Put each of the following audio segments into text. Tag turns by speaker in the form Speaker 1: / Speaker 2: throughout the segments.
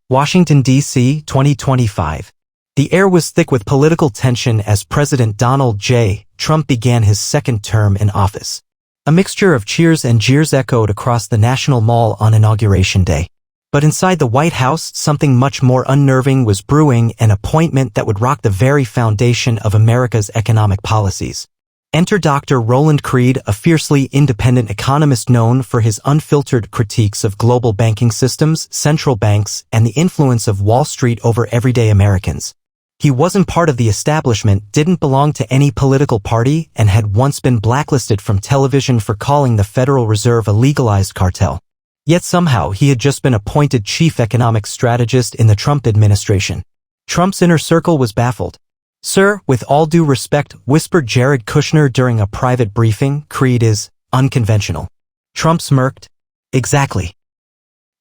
Speaker 1: Washington, D.C., 2025. The air was thick with political tension as President Donald J. Trump began his second term in office. A mixture of cheers and jeers echoed across the National Mall on Inauguration Day. But inside the White House, something much more unnerving was brewing, an appointment that would rock the very foundation of America's economic policies. Enter Dr. Roland Creed, a fiercely independent economist known for his unfiltered critiques of global banking systems, central banks, and the influence of Wall Street over everyday Americans. He wasn't part of the establishment, didn't belong to any political party, and had once been blacklisted from television for calling the Federal Reserve a legalized cartel. Yet somehow he had just been appointed chief economic strategist in the Trump administration. Trump's inner circle was baffled. "Sir, with all due respect," whispered Jared Kushner during a private briefing, "Creed is unconventional." Trump smirked. "Exactly.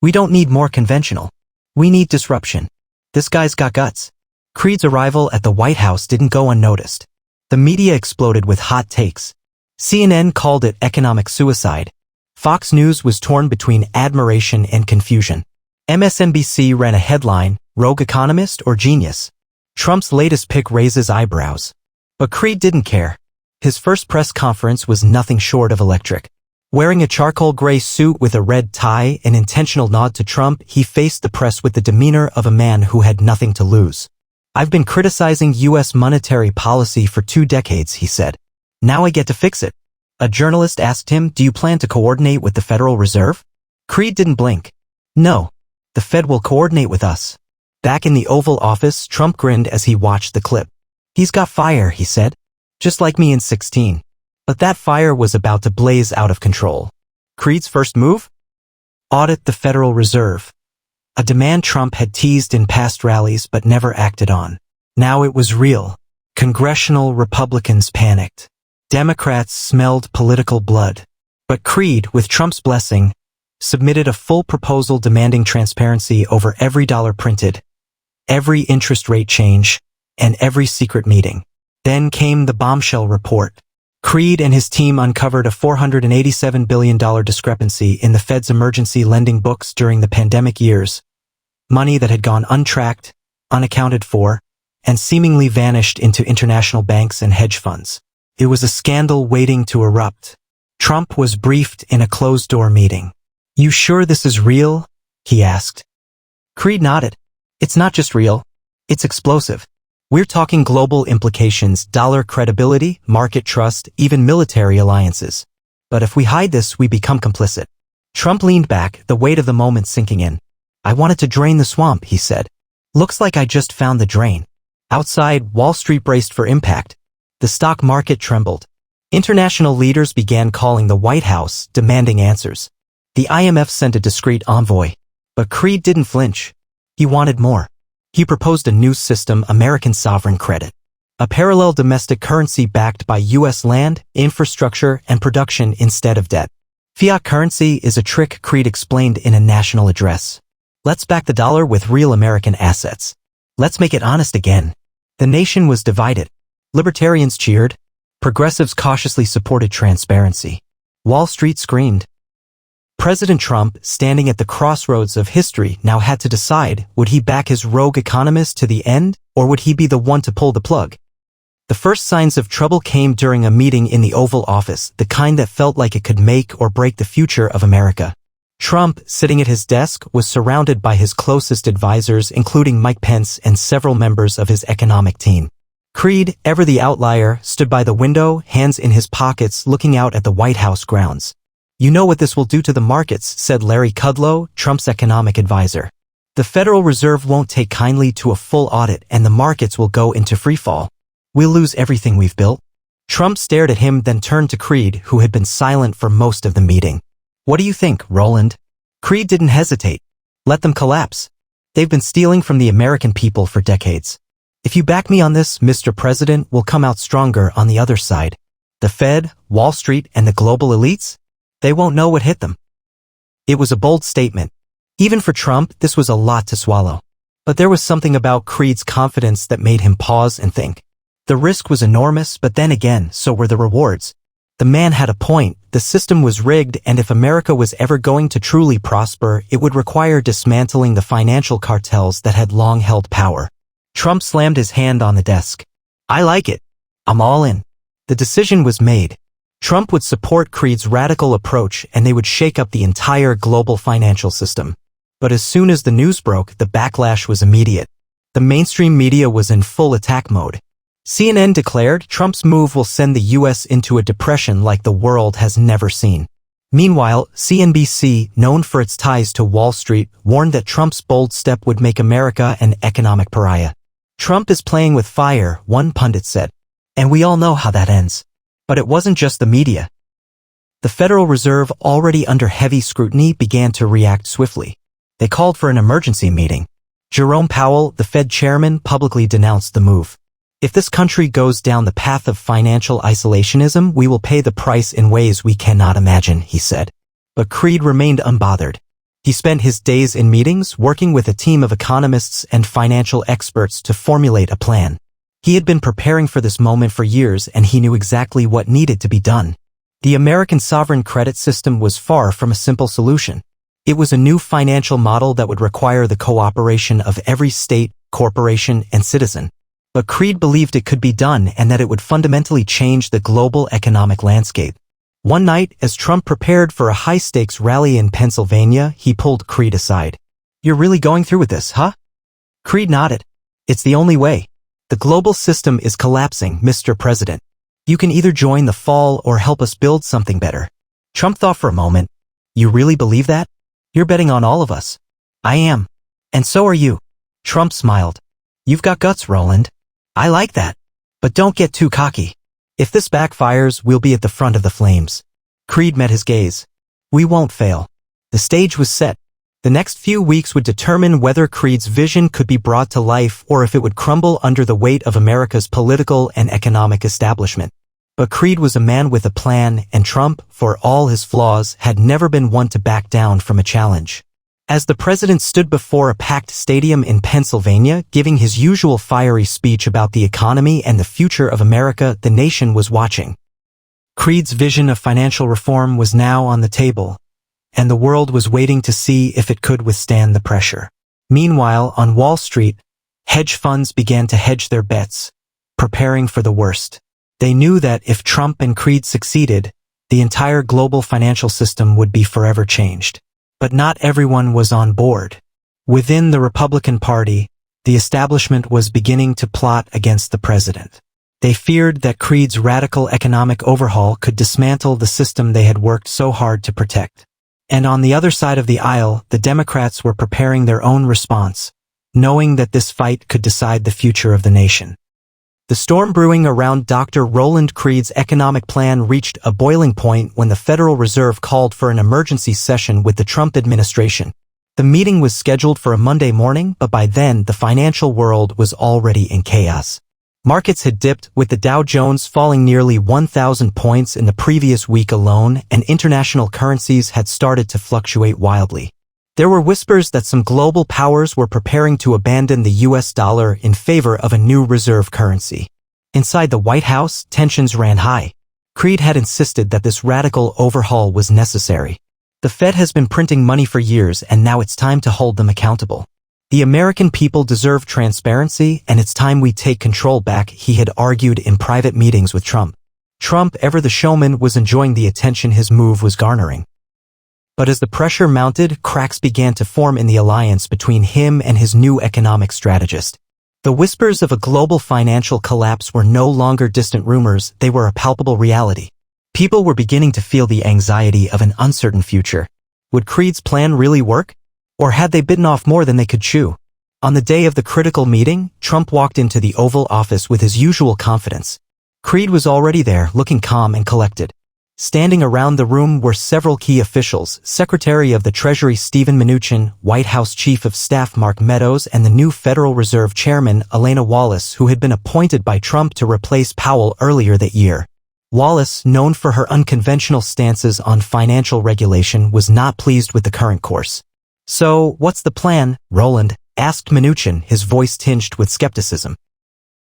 Speaker 1: We don't need more conventional. We need disruption. This guy's got guts." Creed's arrival at the White House didn't go unnoticed. The media exploded with hot takes. CNN called it economic suicide. Fox News was torn between admiration and confusion. MSNBC ran a headline, "Rogue Economist or Genius?" Trump's latest pick raises eyebrows. But Creed didn't care. His first press conference was nothing short of electric. Wearing a charcoal gray suit with a red tie, an intentional nod to Trump, he faced the press with the demeanor of a man who had nothing to lose. "I've been criticizing U.S. monetary policy for 2 decades, he said. "Now I get to fix it." A journalist asked him, "Do you plan to coordinate with the Federal Reserve?" Creed didn't blink. "No. The Fed will coordinate with us." Back in the Oval Office, Trump grinned as he watched the clip. "He's got fire," he said. "Just like me in 16. But that fire was about to blaze out of control. Creed's first move? Audit the Federal Reserve. A demand Trump had teased in past rallies but never acted on. Now it was real. Congressional Republicans panicked. Democrats smelled political blood. But Creed, with Trump's blessing, submitted a full proposal demanding transparency over every dollar printed, every interest rate change, and every secret meeting. Then came the bombshell report. Creed and his team uncovered a $487 billion discrepancy in the Fed's emergency lending books during the pandemic years. Money that had gone untracked, unaccounted for, and seemingly vanished into international banks and hedge funds. It was a scandal waiting to erupt. Trump was briefed in a closed-door meeting. "You sure this is real?" he asked. Creed nodded. "It's not just real. It's explosive. We're talking global implications, dollar credibility, market trust, even military alliances. But if we hide this, we become complicit." Trump leaned back, the weight of the moment sinking in. "I wanted to drain the swamp," he said. "Looks like I just found the drain." Outside, Wall Street braced for impact. The stock market trembled. International leaders began calling the White House, demanding answers. The IMF sent a discreet envoy. But Creed didn't flinch. He wanted more. He proposed a new system, American sovereign credit. A parallel domestic currency backed by U.S. land, infrastructure, and production instead of debt. "Fiat currency is a trick," Creed explained in a national address. "Let's back the dollar with real American assets. Let's make it honest again." The nation was divided. Libertarians cheered. Progressives cautiously supported transparency. Wall Street screamed. President Trump, standing at the crossroads of history, now had to decide, would he back his rogue economist to the end, or would he be the one to pull the plug? The first signs of trouble came during a meeting in the Oval Office, the kind that felt like it could make or break the future of America. Trump, sitting at his desk, was surrounded by his closest advisors, including Mike Pence and several members of his economic team. Creed, ever the outlier, stood by the window, hands in his pockets, looking out at the White House grounds. "You know what this will do to the markets," said Larry Kudlow, Trump's economic advisor. "The Federal Reserve won't take kindly to a full audit and the markets will go into freefall. We'll lose everything we've built." Trump stared at him, then turned to Creed, who had been silent for most of the meeting. "What do you think, Roland?" Creed didn't hesitate. "Let them collapse. They've been stealing from the American people for decades. If you back me on this, Mr. President, we'll come out stronger on the other side. The Fed, Wall Street, and the global elites? They won't know what hit them." It was a bold statement. Even for Trump, this was a lot to swallow. But there was something about Creed's confidence that made him pause and think. The risk was enormous, but then again, so were the rewards. The man had a point. The system was rigged, and if America was ever going to truly prosper, it would require dismantling the financial cartels that had long held power. Trump slammed his hand on the desk. I like it. I'm all in. The decision was made. Trump would support Creed's radical approach, and they would shake up the entire global financial system. But as soon as the news broke, the backlash was immediate. The mainstream media was in full attack mode. CNN declared Trump's move will send the U.S. into a depression like the world has never seen. Meanwhile, CNBC, known for its ties to Wall Street, warned that Trump's bold step would make America an economic pariah. Trump is playing with fire, one pundit said. And we all know how that ends. But it wasn't just the media. The Federal Reserve, already under heavy scrutiny, began to react swiftly. They called for an emergency meeting. Jerome Powell, the Fed chairman, publicly denounced the move. If this country goes down the path of financial isolationism, we will pay the price in ways we cannot imagine, he said. But Creed remained unbothered. He spent his days in meetings working with a team of economists and financial experts to formulate a plan. He had been preparing for this moment for years, and he knew exactly what needed to be done. The American sovereign credit system was far from a simple solution. It was a new financial model that would require the cooperation of every state, corporation, and citizen. But Creed believed it could be done and that it would fundamentally change the global economic landscape. One night, as Trump prepared for a high-stakes rally in Pennsylvania, he pulled Creed aside. You're really going through with this, huh? Creed nodded. It's the only way. The global system is collapsing, Mr. President. You can either join the fall or help us build something better. Trump thought for a moment. You really believe that? You're betting on all of us. I am. And so are you. Trump smiled. You've got guts, Roland. I like that. But don't get too cocky. If this backfires, we'll be at the front of the flames. Creed met his gaze. We won't fail. The stage was set. The next few weeks would determine whether Creed's vision could be brought to life or if it would crumble under the weight of America's political and economic establishment. But Creed was a man with a plan, and Trump, for all his flaws, had never been one to back down from a challenge. As the president stood before a packed stadium in Pennsylvania, giving his usual fiery speech about the economy and the future of America, the nation was watching. Creed's vision of financial reform was now on the table, and the world was waiting to see if it could withstand the pressure. Meanwhile, on Wall Street, hedge funds began to hedge their bets, preparing for the worst. They knew that if Trump and Creed succeeded, the entire global financial system would be forever changed. But not everyone was on board. Within the Republican Party, the establishment was beginning to plot against the president. They feared that Creed's radical economic overhaul could dismantle the system they had worked so hard to protect. And on the other side of the aisle, the Democrats were preparing their own response, knowing that this fight could decide the future of the nation. The storm brewing around Dr. Roland Creed's economic plan reached a boiling point when the Federal Reserve called for an emergency session with the Trump administration. The meeting was scheduled for a Monday morning, but by then the financial world was already in chaos. Markets had dipped, with the Dow Jones falling nearly 1,000 points in the previous week alone, and international currencies had started to fluctuate wildly. There were whispers that some global powers were preparing to abandon the US dollar in favor of a new reserve currency. Inside the White House, tensions ran high. Creed had insisted that this radical overhaul was necessary. The Fed has been printing money for years, and now it's time to hold them accountable. The American people deserve transparency, and it's time we take control back, he had argued in private meetings with Trump. Trump, ever the showman, was enjoying the attention his move was garnering. But as the pressure mounted, cracks began to form in the alliance between him and his new economic strategist. The whispers of a global financial collapse were no longer distant rumors, they were a palpable reality. People were beginning to feel the anxiety of an uncertain future. Would Creed's plan really work? Or had they bitten off more than they could chew? On the day of the critical meeting, Trump walked into the Oval Office with his usual confidence. Creed was already there, looking calm and collected. Standing around the room were several key officials: Secretary of the Treasury Steven Mnuchin, White House Chief of Staff Mark Meadows, and the new Federal Reserve Chairman Elena Wallace, who had been appointed by Trump to replace Powell earlier that year. Wallace, known for her unconventional stances on financial regulation, was not pleased with the current course. So, what's the plan, Roland? Asked Mnuchin, his voice tinged with skepticism.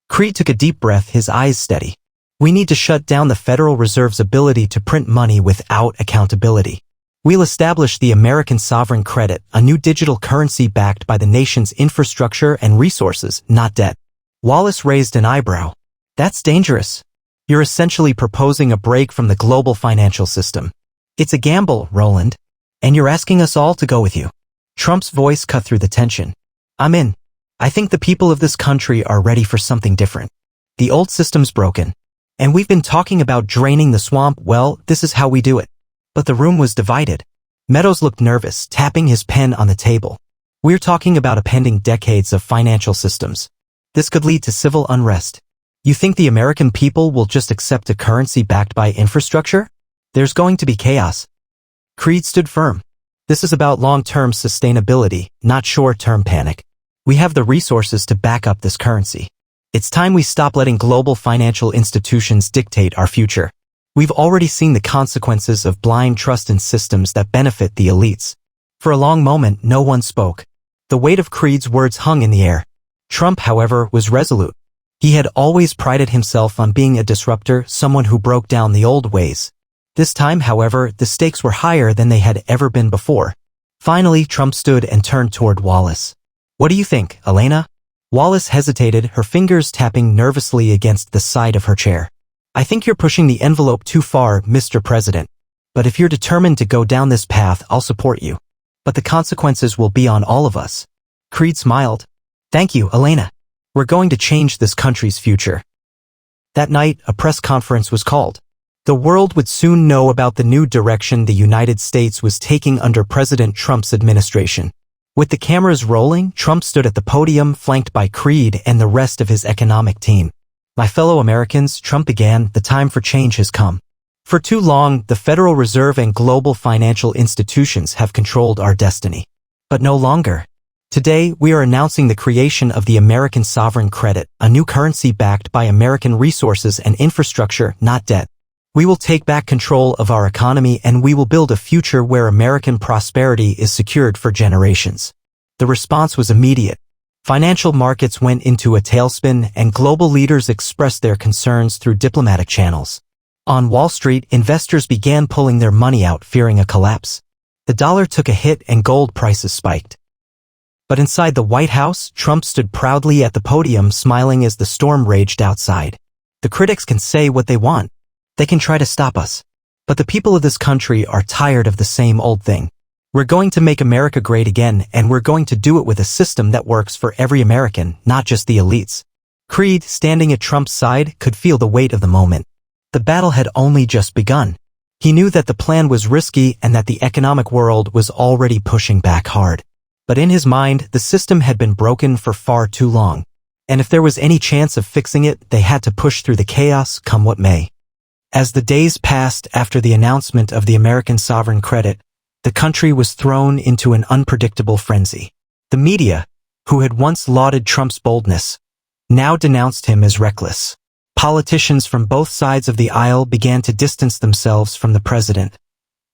Speaker 1: Creed took a deep breath, his eyes steady. We need to shut down the Federal Reserve's ability to print money without accountability. We'll establish the American sovereign credit, a new digital currency backed by the nation's infrastructure and resources, not debt. Wallace raised an eyebrow. That's dangerous. You're essentially proposing a break from the global financial system. It's a gamble, Roland. And you're asking us all to go with you. Trump's voice cut through the tension. I'm in. I think the people of this country are ready for something different. The old system's broken. And we've been talking about draining the swamp. Well, this is how we do it. But the room was divided. Meadows looked nervous, tapping his pen on the table. We're talking about appending decades of financial systems. This could lead to civil unrest. You think the American people will just accept a currency backed by infrastructure? There's going to be chaos. Creed stood firm. This is about long-term sustainability, not short-term panic. We have the resources to back up this currency. It's time we stop letting global financial institutions dictate our future. We've already seen the consequences of blind trust in systems that benefit the elites. For a long moment, no one spoke. The weight of Creed's words hung in the air. Trump, however, was resolute. He had always prided himself on being a disruptor, someone who broke down the old ways. This time, however, the stakes were higher than they had ever been before. Finally, Trump stood and turned toward Wallace. What do you think, Elena? Wallace hesitated, her fingers tapping nervously against the side of her chair. I think you're pushing the envelope too far, Mr. President. But if you're determined to go down this path, I'll support you. But the consequences will be on all of us. Creed smiled. Thank you, Elena. We're going to change this country's future. That night, a press conference was called. The world would soon know about the new direction the United States was taking under President Trump's administration. With the cameras rolling, Trump stood at the podium, flanked by Creed and the rest of his economic team. My fellow Americans, Trump began, the time for change has come. For too long, the Federal Reserve and global financial institutions have controlled our destiny. But no longer. Today, we are announcing the creation of the American sovereign credit, a new currency backed by American resources and infrastructure, not debt. We will take back control of our economy and we will build a future where American prosperity is secured for generations. The response was immediate. Financial markets went into a tailspin and global leaders expressed their concerns through diplomatic channels. On Wall Street, investors began pulling their money out, fearing a collapse. The dollar took a hit and gold prices spiked. But inside the White House, Trump stood proudly at the podium, smiling as the storm raged outside. The critics can say what they want. They can try to stop us. But the people of this country are tired of the same old thing. We're going to make America great again, and we're going to do it with a system that works for every American, not just the elites. Creed, standing at Trump's side, could feel the weight of the moment. The battle had only just begun. He knew that the plan was risky and that the economic world was already pushing back hard. But in his mind, the system had been broken for far too long. And if there was any chance of fixing it, they had to push through the chaos, come what may. As the days passed after the announcement of the American sovereign credit, the country was thrown into an unpredictable frenzy. The media, who had once lauded Trump's boldness, now denounced him as reckless. Politicians from both sides of the aisle began to distance themselves from the president,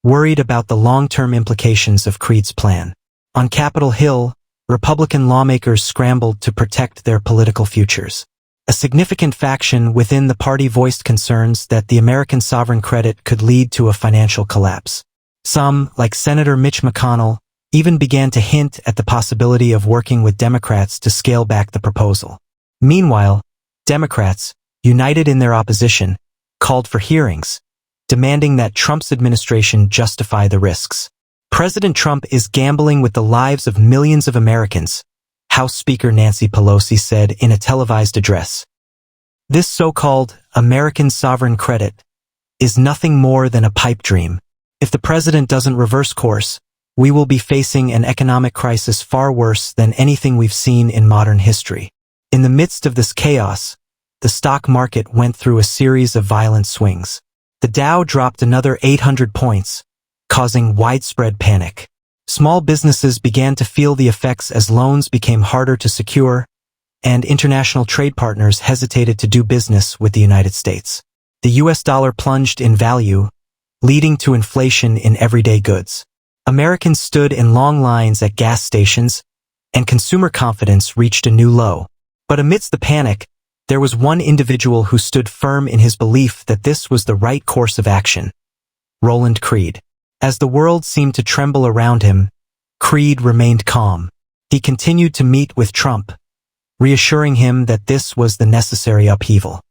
Speaker 1: worried about the long-term implications of Creed's plan. On Capitol Hill, Republican lawmakers scrambled to protect their political futures. A significant faction within the party voiced concerns that the American sovereign credit could lead to a financial collapse. Some, like Senator Mitch McConnell, even began to hint at the possibility of working with Democrats to scale back the proposal. Meanwhile, Democrats, united in their opposition, called for hearings, demanding that Trump's administration justify the risks. President Trump is gambling with the lives of millions of Americans, House Speaker Nancy Pelosi said in a televised address. This so-called American sovereign credit is nothing more than a pipe dream. If the president doesn't reverse course, we will be facing an economic crisis far worse than anything we've seen in modern history. In the midst of this chaos, the stock market went through a series of violent swings. The Dow dropped another 800 points, causing widespread panic. Small businesses began to feel the effects as loans became harder to secure, and international trade partners hesitated to do business with the United States. The US dollar plunged in value, leading to inflation in everyday goods. Americans stood in long lines at gas stations, and consumer confidence reached a new low. But amidst the panic, There was one individual who stood firm in his belief that this was the right course of action. Roland Creed. As the world seemed to tremble around him, Creed remained calm. He continued to meet with Trump, reassuring him that this was the necessary upheaval.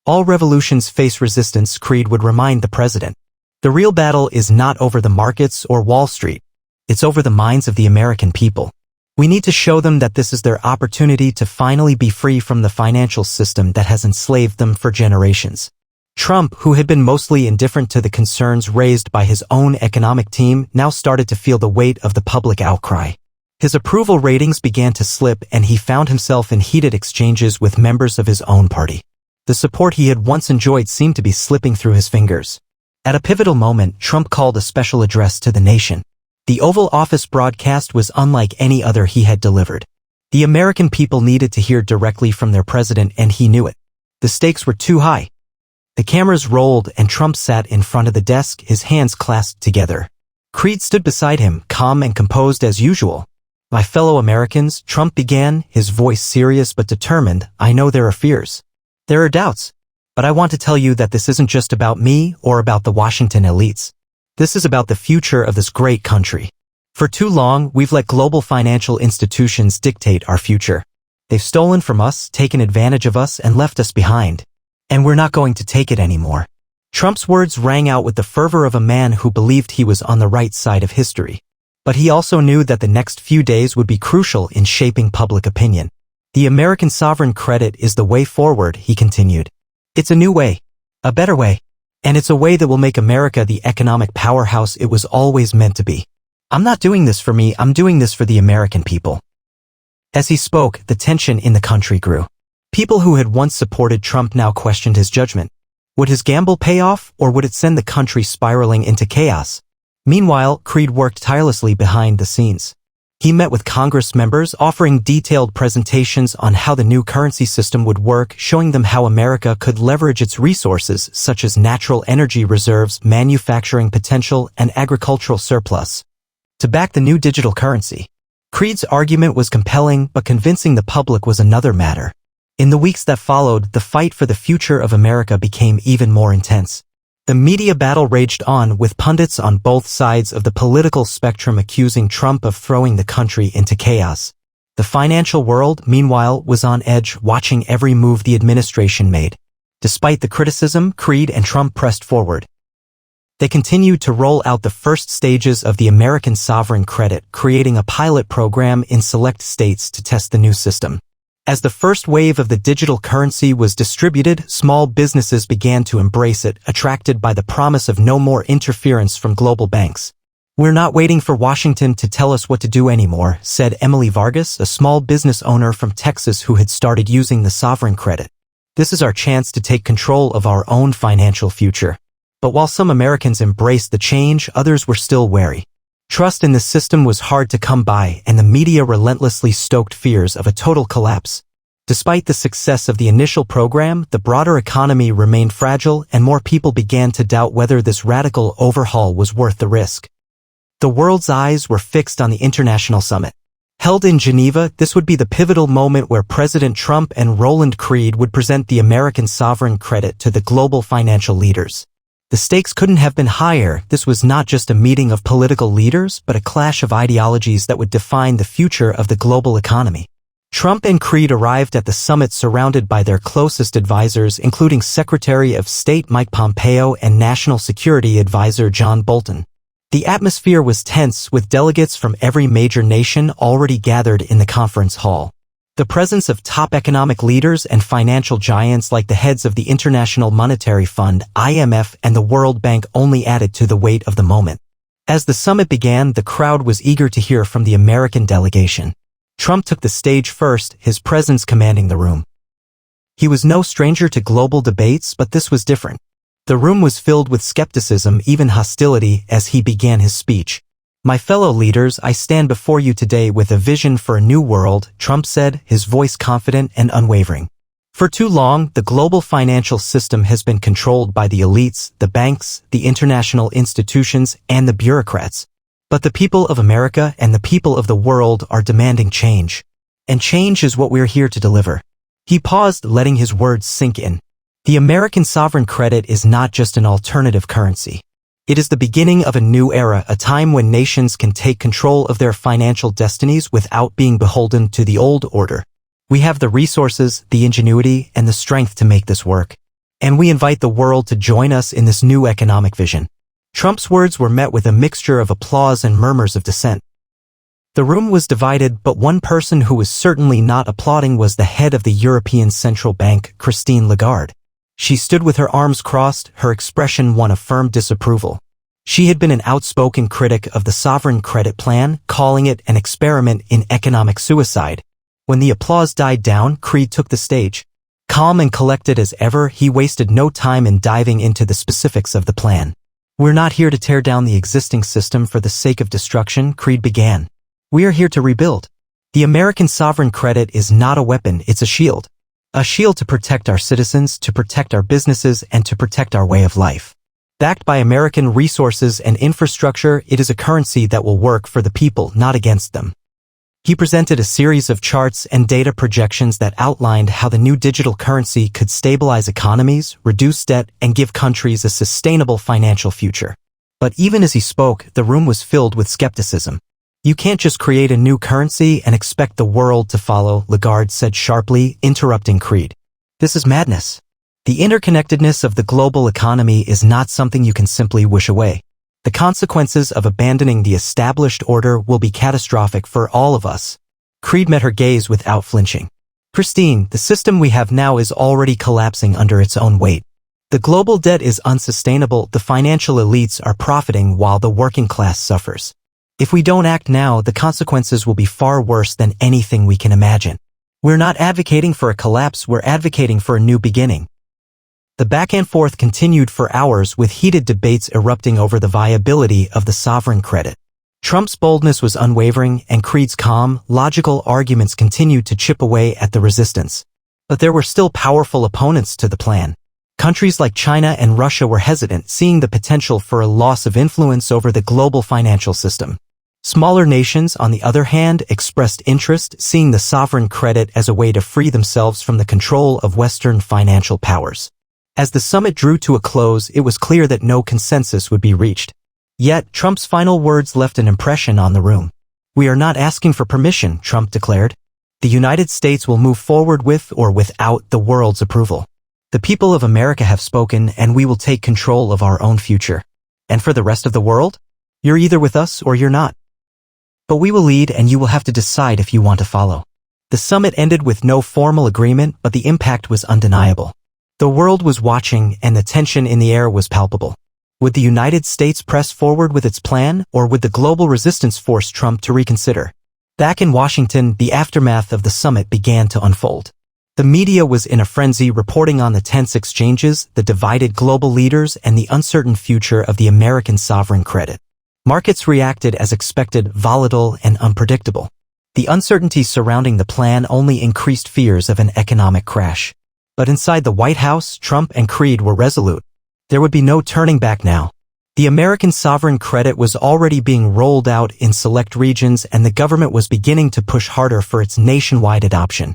Speaker 1: All revolutions face resistance, Creed would remind the president. The real battle is not over the markets or Wall Street. It's over the minds of the American people. We need to show them that this is their opportunity to finally be free from the financial system that has enslaved them for generations. Trump, who had been mostly indifferent to the concerns raised by his own economic team, now started to feel the weight of the public outcry. His approval ratings began to slip, and he found himself in heated exchanges with members of his own party. The support he had once enjoyed seemed to be slipping through his fingers. At a pivotal moment, Trump called a special address to the nation. The Oval Office broadcast was unlike any other he had delivered. The American people needed to hear directly from their president, and he knew it. The stakes were too high. The cameras rolled, and Trump sat in front of the desk, his hands clasped together. Creed stood beside him, calm and composed as usual. "My fellow Americans," Trump began, his voice serious but determined, "I know there are fears. There are doubts. But I want to tell you that this isn't just about me or about the Washington elites. This is about the future of this great country. For too long, we've let global financial institutions dictate our future. They've stolen from us, taken advantage of us, and left us behind. And we're not going to take it anymore." Trump's words rang out with the fervor of a man who believed he was on the right side of history. But he also knew that the next few days would be crucial in shaping public opinion. "The American sovereign credit is the way forward," he continued. "It's a new way, a better way, and it's a way that will make America the economic powerhouse it was always meant to be. I'm not doing this for me, I'm doing this for the American people." As he spoke, the tension in the country grew. People who had once supported Trump now questioned his judgment. Would his gamble pay off, or would it send the country spiraling into chaos? Meanwhile, Creed worked tirelessly behind the scenes. He met with Congress members, offering detailed presentations on how the new currency system would work, showing them how America could leverage its resources such as natural energy reserves, manufacturing potential, and agricultural surplus to back the new digital currency. Creed's argument was compelling, but convincing the public was another matter. In the weeks that followed, the fight for the future of America became even more intense. The media battle raged on, with pundits on both sides of the political spectrum accusing Trump of throwing the country into chaos. The financial world, meanwhile, was on edge, watching every move the administration made. Despite the criticism, Creed and Trump pressed forward. They continued to roll out the first stages of the American sovereign credit, creating a pilot program in select states to test the new system. As the first wave of the digital currency was distributed, small businesses began to embrace it, attracted by the promise of no more interference from global banks. "We're not waiting for Washington to tell us what to do anymore," said Emily Vargas, a small business owner from Texas who had started using the sovereign credit. "This is our chance to take control of our own financial future." But while some Americans embraced the change, others were still wary. Trust in the system was hard to come by, and the media relentlessly stoked fears of a total collapse. Despite the success of the initial program, the broader economy remained fragile, and more people began to doubt whether this radical overhaul was worth the risk. The world's eyes were fixed on the international summit. Held in Geneva, this would be the pivotal moment where President Trump and Roland Creed would present the American sovereign credit to the global financial leaders. The stakes couldn't have been higher. This was not just a meeting of political leaders, but a clash of ideologies that would define the future of the global economy. Trump and Creed arrived at the summit surrounded by their closest advisors, including Secretary of State Mike Pompeo and National Security Advisor John Bolton. The atmosphere was tense, with delegates from every major nation already gathered in the conference hall. The presence of top economic leaders and financial giants like the heads of the International Monetary Fund, IMF, and the World Bank only added to the weight of the moment. As the summit began, the crowd was eager to hear from the American delegation. Trump took the stage first, his presence commanding the room. He was no stranger to global debates, but this was different. The room was filled with skepticism, even hostility, as he began his speech. "My fellow leaders, I stand before you today with a vision for a new world," Trump said, his voice confident and unwavering. For too long, the global financial system has been controlled by the elites, the banks, the international institutions, and the bureaucrats. But the people of America and the people of the world are demanding change. And change is what we're here to deliver. He paused, letting his words sink in. The American sovereign credit is not just an alternative currency. It is the beginning of a new era, a time when nations can take control of their financial destinies without being beholden to the old order. We have the resources, the ingenuity, and the strength to make this work. And we invite the world to join us in this new economic vision. Trump's words were met with a mixture of applause and murmurs of dissent. The room was divided, but one person who was certainly not applauding was the head of the European Central Bank, Christine Lagarde. She stood with her arms crossed, her expression one of firm disapproval. She had been an outspoken critic of the sovereign credit plan, calling it an experiment in economic suicide. When the applause died down, Creed took the stage. Calm and collected as ever, he wasted no time in diving into the specifics of the plan. "We're not here to tear down the existing system for the sake of destruction," Creed began. "We are here to rebuild. The American sovereign credit is not a weapon, it's a shield. A shield to protect our citizens, to protect our businesses, and to protect our way of life. Backed by American resources and infrastructure, it is a currency that will work for the people, not against them." He presented a series of charts and data projections that outlined how the new digital currency could stabilize economies, reduce debt, and give countries a sustainable financial future. But even as he spoke, the room was filled with skepticism. "You can't just create a new currency and expect the world to follow," Lagarde said sharply, interrupting Creed. "This is madness. The interconnectedness of the global economy is not something you can simply wish away. The consequences of abandoning the established order will be catastrophic for all of us." Creed met her gaze without flinching. "Christine, the system we have now is already collapsing under its own weight. The global debt is unsustainable, the financial elites are profiting while the working class suffers. If we don't act now, the consequences will be far worse than anything we can imagine. We're not advocating for a collapse, we're advocating for a new beginning." The back and forth continued for hours, with heated debates erupting over the viability of the sovereign credit. Trump's boldness was unwavering, and Creed's calm, logical arguments continued to chip away at the resistance. But there were still powerful opponents to the plan. Countries like China and Russia were hesitant, seeing the potential for a loss of influence over the global financial system. Smaller nations, on the other hand, expressed interest, seeing the sovereign credit as a way to free themselves from the control of Western financial powers. As the summit drew to a close, it was clear that no consensus would be reached. Yet, Trump's final words left an impression on the room. "We are not asking for permission," Trump declared. "The United States will move forward with or without the world's approval. The people of America have spoken, and we will take control of our own future. And for the rest of the world? You're either with us or you're not. But we will lead, and you will have to decide if you want to follow." The summit ended with no formal agreement, but the impact was undeniable. The world was watching, and the tension in the air was palpable. Would the United States press forward with its plan, or would the global resistance force Trump to reconsider? Back in Washington, the aftermath of the summit began to unfold. The media was in a frenzy, reporting on the tense exchanges, the divided global leaders, and the uncertain future of the American sovereign credit. Markets reacted as expected, volatile and unpredictable. The uncertainty surrounding the plan only increased fears of an economic crash. But inside the White House, Trump and Creed were resolute. There would be no turning back now. The American sovereign credit was already being rolled out in select regions, and the government was beginning to push harder for its nationwide adoption.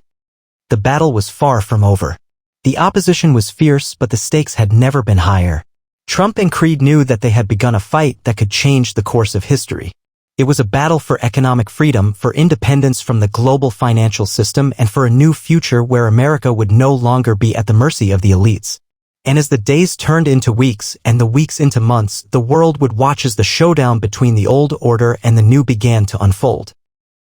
Speaker 1: The battle was far from over. The opposition was fierce, but the stakes had never been higher. Trump and Creed knew that they had begun a fight that could change the course of history. It was a battle for economic freedom, for independence from the global financial system, and for a new future where America would no longer be at the mercy of the elites. And as the days turned into weeks, and the weeks into months, the world would watch as the showdown between the old order and the new began to unfold.